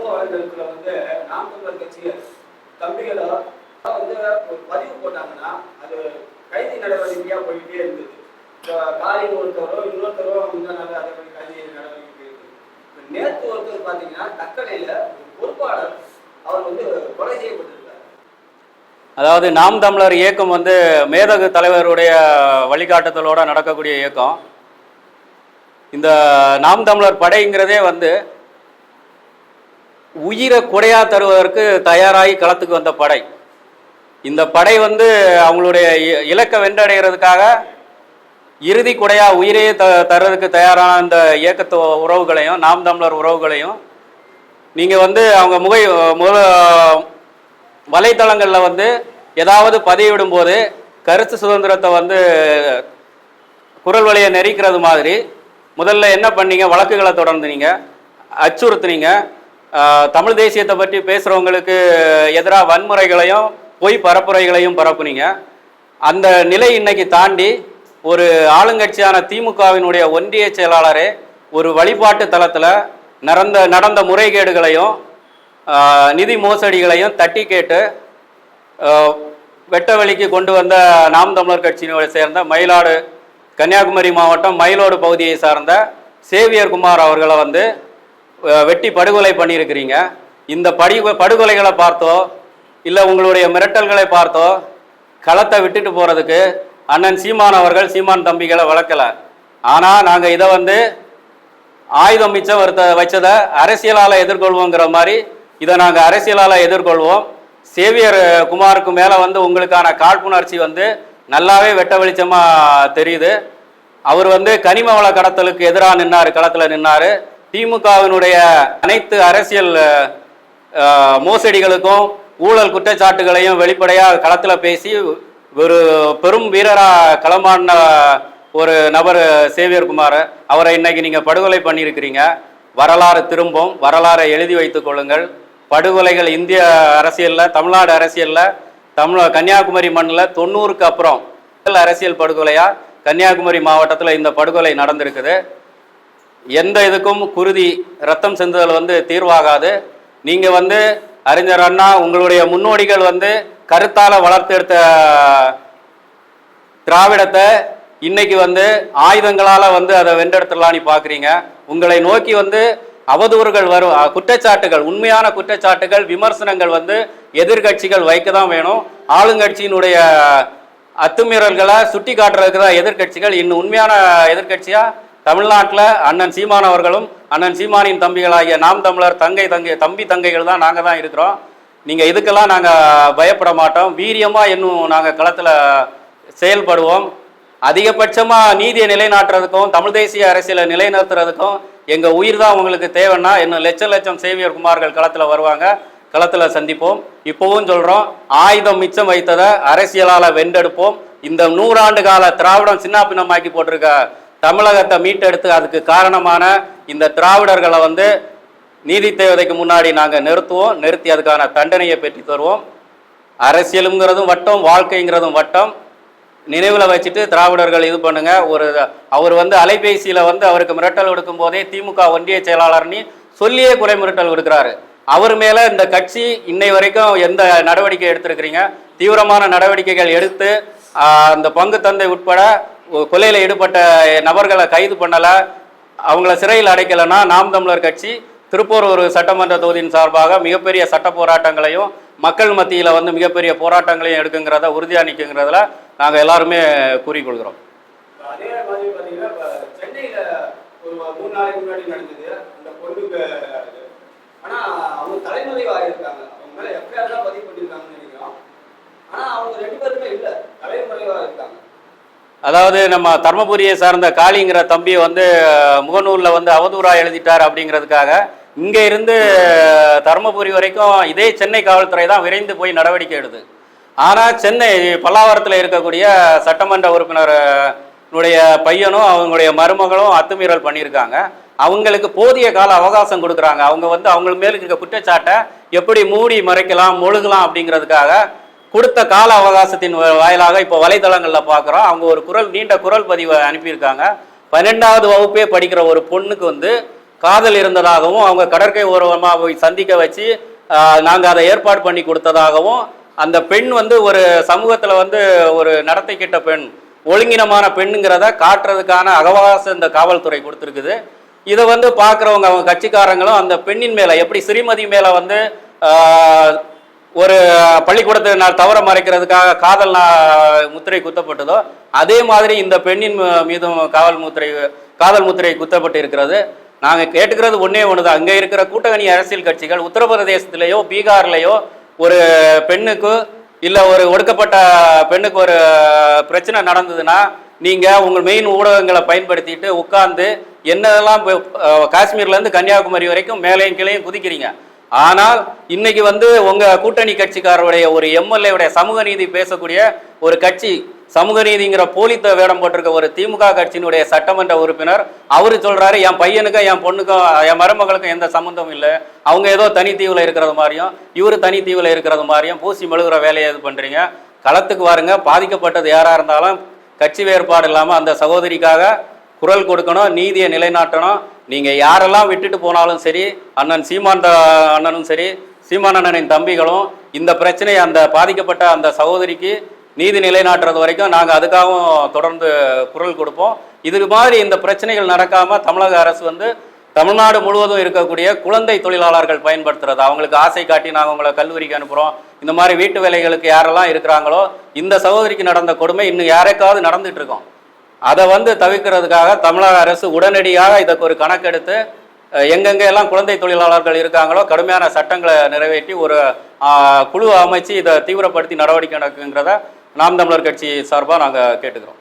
சமூக வலைதளத்துல வந்து நாம் தமிழர் கட்சி தம்பிகளை வந்து ஒரு பதிவு போட்டாங்கன்னா அது கைது நடவடிக்கையா போயிட்டே இருந்தது. காலி ஒருத்தரோ இன்னொருத்தரோ முன்னாள் அதே மாதிரி கைது நடவடிக்கை இருக்கு. நேற்று ஒருத்தர் பாத்தீங்கன்னா தக்கலையில பொறுப்பாளர் அவர் வந்து கொலை செய்யப்பட்டிருக்காரு. அதாவது நாம் தமிழர் இயக்கம் வந்து மேதகு தலைவருடைய வழிகாட்டுதலோட நடக்கக்கூடிய இயக்கம். இந்த நாம் தமிழர் படைங்கிறதே வந்து உயிரை கொடையா தருவதற்கு தயாராகி களத்துக்கு வந்த படை. இந்த படை வந்து அவங்களுடைய இலக்கை வென்றடைகிறதுக்காக இறுதி கொடையா உயிரையே தர்றதுக்கு தயாரான இந்த இயக்கத்து உறவுகளையும் நாம் தமிழர் உறவுகளையும் நீங்கள் வந்து அவங்க வலைத்தளங்களில் வந்து ஏதாவது பதிவிடும் போது கருத்து சுதந்திரத்தை வந்து குரல் வழியை நெறிக்கிறது மாதிரி முதல்ல என்ன பண்ணீங்க, வழக்குகளை தொடர்ந்துனீங்க, அச்சுறுத்துனீங்க, தமிழ் தேசியத்தை பற்றி பேசுகிறவங்களுக்கு எதிராக வன்முறைகளையும் பொய் பரப்புரைகளையும் பரப்புனீங்க. அந்த நிலை இன்னைக்கு தாண்டி ஒரு ஆளுங்கட்சியான திமுகவினுடைய ஒன்றிய செயலாளரே ஒரு வழிபாட்டு தளத்தில் நடந்த முறைகேடுகளையும் நிதி மோசடிகளையும் தட்டி கேட்டு வெட்டவெளிக்கு கொண்டு வந்த நாம் தமிழர் கட்சியினுடைய சேர்ந்த மயிலாடு கன்னியாகுமரி மாவட்டம் மயிலோடு பகுதியை சார்ந்த சேவியர் குமார் அவர்களை வந்து வெட்டி படுகொலை பண்ணியிருக்கிறீங்க. இந்த படுகொலைகளை பார்த்தோ இல்லை உங்களுடைய மிரட்டல்களை பார்த்தோ களத்தை விட்டுட்டு போகிறதுக்கு அண்ணன் சீமான் அவர்கள் சீமான் தம்பிகளை வளர்க்கலை. ஆனால் நாங்கள் இதை வந்து ஆயுதம் மிச்சம் வச்சதை அரசியலால் எதிர்கொள்வோங்கிற மாதிரி இதை நாங்கள் அரசியலால் எதிர்கொள்வோம். சேவியர் குமாருக்கு மேலே வந்து உங்களுக்கான காழ்ப்புணர்ச்சி வந்து நல்லாவே வெட்ட வெளிச்சமாக தெரியுது. அவர் வந்து கனிம வள கடத்தலுக்கு எதிராக நின்னார், களத்தில் நின்னார். திமுகவினுடைய அனைத்து அரசியல் மோசடிகளுக்கும் ஊழல் குற்றச்சாட்டுகளையும் வெளிப்படையாக களத்தில் பேசி ஒரு பெரும் வீரராக களமாடின ஒரு நபர் சேவியர் குமார். அவரை இன்னைக்கு நீங்கள் படுகொலை பண்ணியிருக்கிறீங்க. வரலாறு திரும்பும், வரலாறை எழுதி வைத்துக் கொள்ளுங்கள். படுகொலைகள் இந்திய அரசியலில், தமிழ்நாடு அரசியலில், கன்னியாகுமரி மண்ணில் 90க்கு அப்புறம் அரசியல் படுகொலையாக கன்னியாகுமரி மாவட்டத்தில் இந்த படுகொலை நடந்திருக்குது. எந்த இதுக்கும் குருதி ரத்தம் சிந்துதல் வந்து தீர்வாகாது. நீங்கள் வந்து அறிஞர் அண்ணா உங்களுடைய முன்னோடிகள் வந்து கருத்தால் வளர்த்தெடுத்த திராவிடத்தை இன்னைக்கு வந்து ஆயுதங்களால் வந்து அதை வென்றெடுத்துடலான்னு பார்க்குறீங்க. உங்களை நோக்கி வந்து அவதூறுகள் வரும், குற்றச்சாட்டுகள், உண்மையான குற்றச்சாட்டுகள், விமர்சனங்கள் வந்து எதிர்கட்சிகள் வைக்க தான் வேணும். ஆளுங்கட்சியினுடைய அத்துமீறல்களை சுட்டி காட்டுறதுக்கு தான் எதிர்கட்சிகள். இன்னும் உண்மையான எதிர்கட்சியாக தமிழ்நாட்டில் அண்ணன் சீமான் அவர்களும் அண்ணன் சீமானின் தம்பிகளாகிய நாம் தமிழர் தம்பி தங்கைகள் தான் நாங்கள் தான் இருக்கிறோம். நீங்கள் இதுக்கெல்லாம் நாங்கள் பயப்பட மாட்டோம். வீரியமாக இன்னும் நாங்கள் களத்தில் செயல்படுவோம். அதிகபட்சமாக நீதியை நிலைநாட்டுறதுக்கும் தமிழ் தேசிய அரசியலை நிலைநிறுத்துறதுக்கும் எங்கள் உயிர் தான் உங்களுக்கு தேவைன்னா இன்னும் லட்சம் சேவியர் குமார்கள் களத்தில் வருவாங்க. களத்தில் சந்திப்போம். இப்போவும் சொல்கிறோம், ஆயுதம் மிச்சம் வைத்ததை அரசியலால் வென்றெடுப்போம். இந்த 100 ஆண்டு கால திராவிடம் சின்னாபின்னமாக்கி போட்டிருக்க தமிழகத்தை மீட்டெடுத்து அதுக்கு காரணமான இந்த திராவிடர்களை வந்து நீதி தேவதைக்கு முன்னாடி நாங்கள் நிறுத்தி அதுக்கான தண்டனையை பெற்று தருவோம். அரசியலுங்கிறதும் வட்டம், வாழ்க்கைங்கிறதும் வட்டம். நினைவில் வச்சுட்டு திராவிடர்கள் இது பண்ணுங்க. அவர் வந்து அலைபேசியில் வந்து அவருக்கு மிரட்டல் விடுக்கும் போதே திமுக ஒன்றிய செயலாளர்னு சொல்லியே குறை மிரட்டல் விடுக்கிறாரு. அவர் மேலே இந்த கட்சி இன்னை வரைக்கும் எந்த நடவடிக்கை எடுத்திருக்கிறீங்க? தீவிரமான நடவடிக்கைகள் எடுத்து அந்த பங்கு தந்தை உட்பட கொலையில் ஈடுபட்ட நபர்களை கைது பண்ணலை, அவங்கள சிறையில் அடைக்கலைன்னா நாம் தமிழர் கட்சி திருப்பூர் சட்டமன்ற தொகுதியின் சார்பாக மிகப்பெரிய சட்ட போராட்டங்களையும் மக்கள் மத்தியில் வந்து மிகப்பெரிய போராட்டங்களையும் எடுக்குங்கிறத உறுதியாக நிற்குங்கிறதுல நாங்கள் எல்லாருமே கூறிக்கொள்கிறோம். அதே மாதிரி பார்த்தீங்கன்னா சென்னையில் ஒரு 3 நாளைக்கு முன்னாடி நடந்தது அந்த பொண்ணுக்கு. ஆனால் அவங்க தலைமறைவாக இருக்காங்க. அவங்க மேலே எப்பயாவது தான் பதிவு பண்ணியிருக்காங்கன்னு நினைக்கிறோம். ஆனால் அவங்க 2 பேருமே இல்லை, தலைமறைவாக இருக்காங்க. அதாவது நம்ம தர்மபுரியை சார்ந்த காளிங்கிற தம்பியை வந்து முகநூலில் வந்து அவதூறாக எழுதிட்டார் அப்படிங்கிறதுக்காக இங்கே இருந்து தர்மபுரி வரைக்கும் இதே சென்னை காவல்துறை தான் விரைந்து போய் நடவடிக்கை எடுது. ஆனால் சென்னை பல்லாவரத்தில் இருக்கக்கூடிய சட்டமன்ற உறுப்பினருடைய பையனும் அவங்களுடைய மருமகளும் அத்துமீறல் பண்ணியிருக்காங்க. அவங்களுக்கு போதிய கால அவகாசம் கொடுக்குறாங்க. அவங்க வந்து அவங்க மேலுக்கு இருக்க குற்றச்சாட்டை எப்படி மூடி மறைக்கலாம், மொழுகலாம் அப்படிங்கிறதுக்காக கொடுத்த கால அவகாசத்தின் வாயிலாக இப்போ வலைதளங்களில் பார்க்குறோம். அவங்க ஒரு நீண்ட குரல் பதிவை அனுப்பியிருக்காங்க. 12வது வகுப்பே படிக்கிற ஒரு பொண்ணுக்கு வந்து காதல் இருந்ததாகவும் அவங்க கடற்கரை ஓரமாக போய் சந்திக்க வச்சு நாங்கள் அதை ஏற்பாடு பண்ணி கொடுத்ததாகவும் அந்த பெண் வந்து ஒரு சமூகத்தில் வந்து ஒரு நடத்தை கெட்ட பெண், ஒழுங்கினமான பெண்ணுங்கிறத காட்டுறதுக்கான அவகாசம் இந்த காவல்துறை கொடுத்துருக்குது. இதை வந்து பார்க்குறவங்க அவங்க கட்சிக்காரங்களும் அந்த பெண்ணின் மேலே எப்படி ஸ்ரீமதி மேலே வந்து ஒரு பள்ளிக்கூடத்தை நான் தவற மறைக்கிறதுக்காக காதல் முத்திரை குத்தப்பட்டதோ அதே மாதிரி இந்த பெண்ணின் மீதும் காதல் முத்திரை குத்தப்பட்டு இருக்கிறது. நாங்கள் கேட்டுக்கிறது ஒன்றே ஒன்று தான், அங்கே இருக்கிற கூட்டணி அரசியல் கட்சிகள் உத்தரப்பிரதேசத்திலேயோ பீகார்லேயோ ஒரு பெண்ணுக்கு இல்லை ஒரு ஒடுக்கப்பட்ட பெண்ணுக்கு ஒரு பிரச்சனை நடந்ததுன்னா நீங்கள் உங்கள் மெயின் ஊடகங்களை பயன்படுத்திட்டு உட்கார்ந்து என்னதெல்லாம் காஷ்மீர்லேருந்து கன்னியாகுமரி வரைக்கும் மேலையும் கீழையும் குதிக்கிறீங்க. ஆனால் இன்னைக்கு வந்து உங்கள் கூட்டணி கட்சிக்காரருடைய ஒரு எம்எல்ஏவுடைய சமூக நீதி பேசக்கூடிய ஒரு கட்சி, சமூக நீதிங்கிற போலித்த வேடம் போட்டிருக்க ஒரு திமுக கட்சியினுடைய சட்டமன்ற உறுப்பினர் அவரு சொல்றாரு என் பையனுக்கும் என் பொண்ணுக்கும் என் மருமகளுக்கும் எந்த சம்மந்தமும் இல்லை, அவங்க ஏதோ தனித்தீவில் இருக்கிறது மாதிரியும் இவரு தனித்தீவில் இருக்கிறது மாதிரியும் பூசி மெழுகிற வேலையை இது பண்றீங்க. களத்துக்கு வாருங்க. பாதிக்கப்பட்டது யாரா இருந்தாலும் கட்சி வேறுபாடு இல்லாமல் அந்த சகோதரிக்காக குரல் கொடுக்கணும், நீதியை நிலைநாட்டணும். நீங்கள் யாரெல்லாம் விட்டுட்டு போனாலும் சரி, அண்ணன் சீமான் அண்ணனும் சரி, சீமான் அண்ணனின் தம்பிகளும் இந்த பிரச்சனையை அந்த பாதிக்கப்பட்ட அந்த சகோதரிக்கு நீதி நிலைநாட்டுறது வரைக்கும் நாங்கள் அதுக்காகவும் தொடர்ந்து குரல் கொடுப்போம். இது மாதிரி இந்த பிரச்சனைகள் நடக்காமல் தமிழக அரசு வந்து தமிழ்நாடு முழுவதும் இருக்கக்கூடிய குழந்தை தொழிலாளர்கள் பயன்படுத்துறது, அவங்களுக்கு ஆசை காட்டி நாங்கள் உங்களை கல்லூரிக்கு அனுப்புகிறோம், இந்த மாதிரி வீட்டு வேலைகளுக்கு யாரெல்லாம் இருக்கிறாங்களோ இந்த சகோதரிக்கு நடந்த கொடுமை இன்னும் யாருக்காவது நடந்துட்டு இருக்கோம். அதை வந்து தவிர்க்கிறதுக்காக தமிழக அரசு உடனடியாக இதற்கு ஒரு கணக்கெடுத்து எங்கெங்கெல்லாம் குழந்தை தொழிலாளர்கள் இருக்காங்களோ கடுமையான சட்டங்களை நிறைவேற்றி ஒரு குழு அமைச்சு இதை தீவிரப்படுத்தி நடவடிக்கை நடக்குங்கிறத நாம் தமிழர் கட்சி சார்பாக நாங்கள் கேட்டுக்கிறோம்.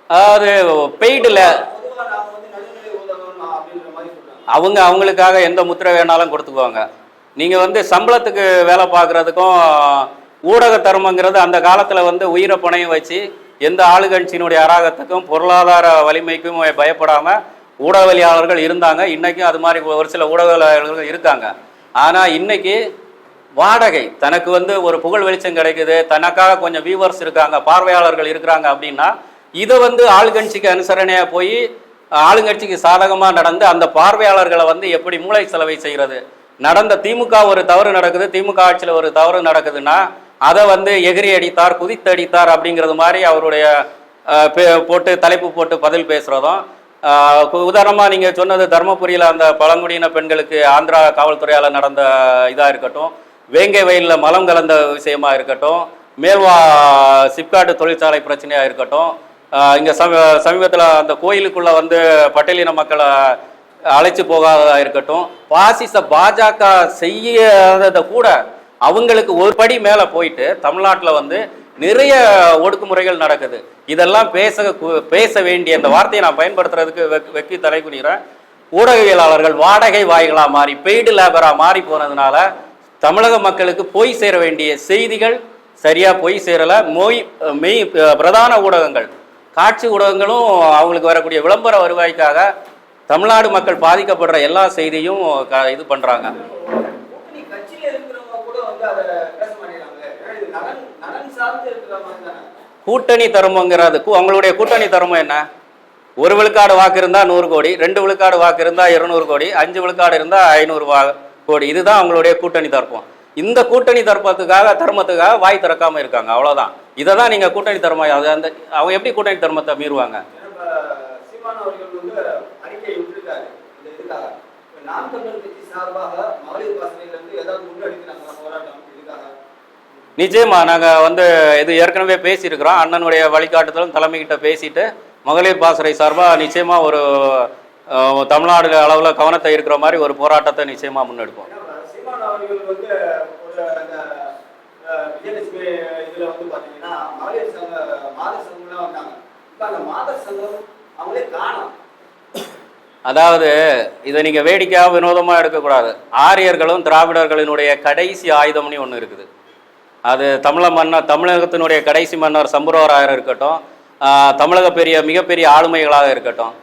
அது பெய்டில் அவங்களுக்காக எந்த முத்திரை வேணாலும் கொடுத்துக்குவாங்க. நீங்கள் வந்து சம்பளத்துக்கு வேலை பார்க்குறதுக்கும் ஊடக தர்மங்கிறது அந்த காலத்தில் வந்து உயிரை பணையம் வச்சு எந்த ஆளுங்கட்சியினுடைய அராகத்துக்கும் பொருளாதார வலிமைக்கும் பயப்படாமல் ஊடகவியலாளர்கள் இருந்தாங்க. இன்றைக்கும் அது மாதிரி ஒரு சில ஊடகவியலாளர்கள் இருக்காங்க. ஆனால் இன்னைக்கு வாடகை தனக்கு வந்து ஒரு புகழ் வெளிச்சம் கிடைக்குது, தனக்காக கொஞ்சம் வியூவர்ஸ் இருக்காங்க, பார்வையாளர்கள் இருக்கிறாங்க அப்படின்னா இதை வந்து ஆளுங்கட்சிக்கு அனுசரணையாக போய் ஆளுங்கட்சிக்கு சாதகமாக நடந்து அந்த பார்வையாளர்களை வந்து எப்படி மூளை செலவை செய்கிறது. நடந்த திமுக ஒரு தவறு நடக்குது, திமுக ஆட்சியில் ஒரு தவறு நடக்குதுன்னா அதை வந்து எகிரி அடித்தார் குதித்து அடித்தார் அப்படிங்கிறது மாதிரி அவருடைய போட்டு தலைப்பு போட்டு பதில் பேசுகிறதும். உதாரணமாக நீங்கள் சொன்னது தர்மபுரியில் அந்த பழங்குடியின பெண்களுக்கு ஆந்திரா காவல்துறையால் நடந்த இதாக இருக்கட்டும், வேங்கை வயலில் மலம் கலந்த விஷயமா இருக்கட்டும், மேல்வா சிப்காட்டு தொழிற்சாலை பிரச்சனையாக இருக்கட்டும், இங்கே சமீபத்தில் அந்த கோயிலுக்குள்ளே வந்து பட்டியலின மக்களை அழைச்சி போகாததாக இருக்கட்டும், பாசிச பாஜக செய்யாததை கூட அவங்களுக்கு ஒரு படி மேலே போயிட்டு தமிழ்நாட்டில் வந்து நிறைய ஒடுக்குமுறைகள் நடக்குது. இதெல்லாம் பேச வேண்டிய அந்த வார்த்தையை நான் பயன்படுத்துறதுக்கு வெக்கி தலை குனிகிறேன். ஊடகவியலாளர்கள் வாடகை வாய்களாக மாறி பெய்டு லேபராக மாறி போனதுனால தமிழக மக்களுக்கு போய் சேர வேண்டிய செய்திகள் சரியாக போய் சேரலை. பிரதான ஊடகங்கள் காட்சி ஊடகங்களும் அவங்களுக்கு வரக்கூடிய விளம்பர வருவாய்க்காக தமிழ்நாடு மக்கள் பாதிக்கப்படுற எல்லா செய்தியும் இது பண்ணுறாங்க. கூட்டணி தர்மங்கிறது அவங்களுடைய கூட்டணி தர்மம் என்ன? 1 விழுக்காடு வாக்கு இருந்தால் 100 கோடி, 2 விழுக்காடு வாக்கு இருந்தால் 200 கோடி, 5 விழுக்காடு இருந்தால் 500 கோடி. இதுதான் அவங்களுடைய கூட்டணி தர்மம். இந்த கூட்டணி தர்மத்துக்காக வாய் திறக்காமல் இருக்காங்க, அவ்வளோதான். இதை தான் நீங்கள் கூட்டணி தர்மம். அது அந்த அவங்க எப்படி கூட்டணி தர்மத்தை மீறுவாங்க? நிச்சயமா நாங்கள் வந்து இது ஏற்கனவே பேசியிருக்கிறோம். அண்ணனுடைய வழிகாட்டுதலும் தலைமைகிட்ட பேசிட்டு மகளிர் பாசறை சார்பாக நிச்சயமாக ஒரு தமிழ்நாடு அளவில் கவனத்தை இருக்கிற மாதிரி ஒரு போராட்டத்தை நிச்சயமாக முன்னெடுப்போம். அதாவது இதை நீங்கள் வேடிக்கையாக வினோதமாக எடுக்கக்கூடாது. ஆரியர்களும் திராவிடர்களினுடைய கடைசி ஆயுதம்னு ஒன்று இருக்குது. அது தமிழகத்தினுடைய கடைசி மன்னர் சம்புவராயர் இருக்கட்டும், தமிழக மிகப்பெரிய ஆளுமைகளாக இருக்கட்டும்,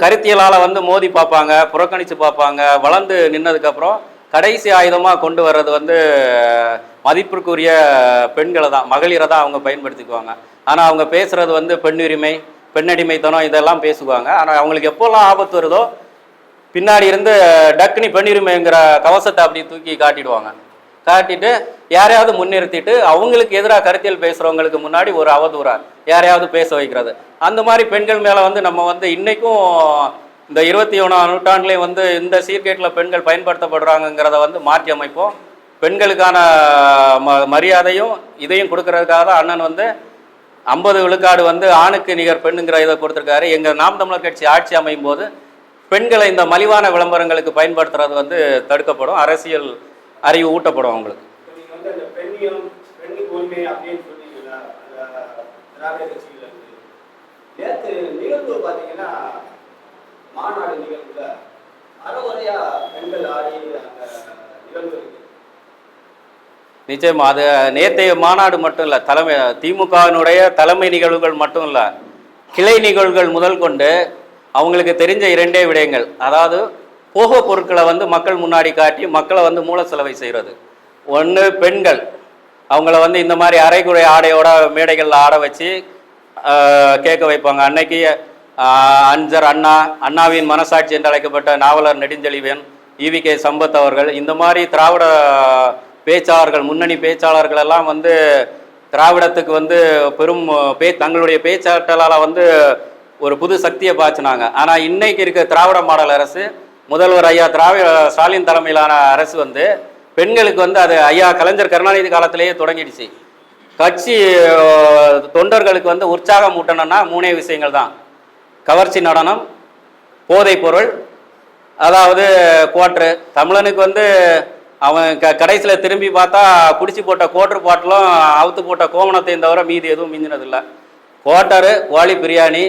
கருத்தியலால் வந்து மோதி பார்ப்பாங்க, புறக்கணித்து பார்ப்பாங்க. வளர்ந்து நின்னதுக்கப்புறம் கடைசி ஆயுதமாக கொண்டு வர்றது வந்து மதிப்பிற்குரிய பெண்களை தான், மகளிரை தான் அவங்க பயன்படுத்திக்குவாங்க. ஆனால் அவங்க பேசுகிறது வந்து பெண்ணுரிமை, பெண்ணடிமைத்தனம் இதெல்லாம் பேசுவாங்க. ஆனால் அவங்களுக்கு எப்போல்லாம் ஆபத்து வருதோ பின்னாடி இருந்து டக்குனி பெண்ணுரிமைங்கிற கவசத்தை அப்படி தூக்கி காட்டிடுவாங்க. காட்டிட்டு யாரையாவது முன்னிறுத்திட்டு அவங்களுக்கு எதிராக கருத்தியல் பேசுகிறவங்களுக்கு முன்னாடி ஒரு அவதூறா யாரையாவது பேச வைக்கிறது. அந்த மாதிரி பெண்கள் மேலே வந்து நம்ம வந்து இன்றைக்கும் இந்த 21ஆம் நூற்றாண்டுலேயும் வந்து இந்த சீர்கேட்டில் பெண்கள் பயன்படுத்தப்படுறாங்கிறத வந்து மாற்றி அமைப்போம். பெண்களுக்கான மரியாதையும் இதையும் கொடுக்கறதுக்காக தான் அண்ணன் வந்து 50 விழுக்காடு வந்து ஆணுக்கு நிகர் பெண்ணுங்கிற இதை கொடுத்துருக்காரு. எங்கள் நாம் தமிழர் கட்சி ஆட்சி அமையும் போது பெண்களை இந்த மலிவான விளம்பரங்களுக்கு பயன்படுத்துறது வந்து தடுக்கப்படும், அரசியல் அறிவு ஊட்டப்படும் அவங்களுக்கு. நீங்கள் வந்து அந்த பெண்ணுக்கு உரிமை அப்படின்னு சொன்னீங்களா திராவிட கட்சியில் இருந்து நேற்று நிகழ்வு பார்த்தீங்கன்னா மாநாடு நிகழ்வுல அறகுறையா பெண்கள் ஆடி அந்த நிகழ்வு இருக்கு. நிச்சயமா அது நேற்றைய மாநாடு மட்டும் இல்லை, திமுகவினுடைய தலைமை நிகழ்வுகள் மட்டும் இல்லை, கிளை நிகழ்வுகள் முதல் கொண்டு அவங்களுக்கு தெரிஞ்ச 2 விடயங்கள். அதாவது போக பொருட்களை வந்து மக்கள் முன்னாடி காட்டி மக்களை வந்து மூல செலவை செய்கிறது. ஒன்று பெண்கள் அவங்கள வந்து இந்த மாதிரி அரைக்குறை ஆடையோட மேடைகளில் ஆட வச்சு கேட்க வைப்பாங்க. அன்னைக்கு அஞ்சர் அண்ணாவின் மனசாட்சி என்று அழைக்கப்பட்ட நாவலர் நெடுஞ்செழியன், EVK சம்பத் அவர்கள், இந்த மாதிரி திராவிட பேச்சாளர்கள், முன்னணி பேச்சாளர்கள் எல்லாம் வந்து திராவிடத்துக்கு வந்து பெரும் தங்களுடைய பேச்சாற்றலால் வந்து ஒரு புது சக்தியை பாய்ச்சினாங்க. ஆனால் இன்னைக்கு இருக்க திராவிட மாடல் அரசு, முதல்வர் ஐயா ஸ்டாலின் தலைமையிலான அரசு வந்து பெண்களுக்கு வந்து அது ஐயா கலைஞர் கருணாநிதி காலத்திலேயே தொடங்கிடுச்சு. கட்சி தொண்டர்களுக்கு வந்து உற்சாகம் ஊட்டணும்னா 3 விஷயங்கள் தான்: கவர்ச்சி நடனம், போதைப் பொருள், அதாவது குவாட்ரு. தமிழனுக்கு வந்து அவன் கடைசியில் திரும்பி பார்த்தா குடிச்சு போட்ட கோட்ரு பாட்டிலும் அவுத்து போட்ட கோமணத்தையும் தவிர மீதி எதுவும் மிஞ்சினதில்லை. குவாட்டரு, கோழி பிரியாணி,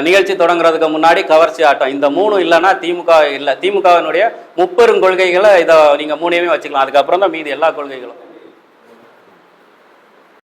நிகழ்ச்சி தொடங்குறதுக்கு முன்னாடி கவர்ச்சி ஆட்டம். இந்த 3 இல்லைன்னா திமுக இல்லை. திமுகவினுடைய 30 கொள்கைகளை இதை நீங்கள் 3 வச்சுக்கலாம். அதுக்கப்புறம் தான் மீதி எல்லா கொள்கைகளும்.